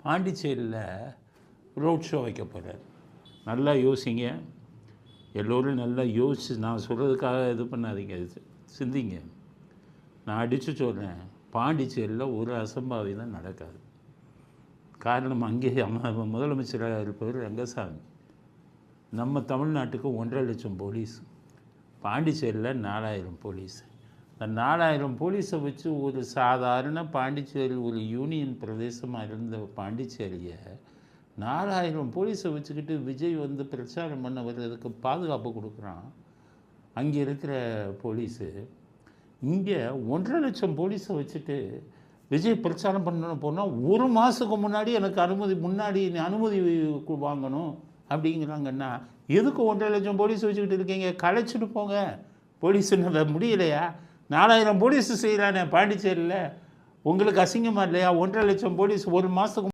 பாண்டிச்சேரியில் road show வைக்க போகிறார். நல்லா யோசிங்க, எல்லோரும் நல்லா யோசிச்சு, நான் சொல்கிறதுக்காக இது பண்ணாதீங்க, சிந்திங்க. நான் அடித்து சொல்கிறேன், பாண்டிச்சேரியில் ஒரு அசம்பாவிதம் நடக்காது. காரணம், அங்கே முதலமைச்சராக இருப்பவர் ரங்கசாமி. நம்ம தமிழ்நாட்டுக்கு 1,50,000 போலீஸ், பாண்டிச்சேரியில் 4,000 போலீஸ். இந்த 4,000 போலீஸை வச்சு ஒரு சாதாரண பாண்டிச்சேரி, ஒரு யூனியன் பிரதேசமாக இருந்த பாண்டிச்சேரியை 4,000 போலீஸை வச்சுக்கிட்டு விஜய் வந்து பிரச்சாரம் பண்ண வர்றதுக்கு பாதுகாப்பு கொடுக்குறான். அங்கே இருக்கிற போலீஸு இங்கே 1,50,000 போலீஸை வச்சுட்டு விஜய் பிரச்சாரம் பண்ண போனால் 1 மாதத்துக்கு முன்னாடி எனக்கு அனுமதி வாங்கணும் அப்படிங்கிறாங்கன்னா, எதுக்கு 1,50,000 போலீஸ் வச்சுக்கிட்டு இருக்கீங்க? கலைச்சிட்டு போங்க. போலீஸுன்னு முடியலையா? 4,000 போலீஸ் செய்கிறானே பாண்டிச்சேரியில், உங்களுக்கு அசிங்கமாக இல்லையா? 1,50,000 போலீஸ் 1 மாதத்துக்கு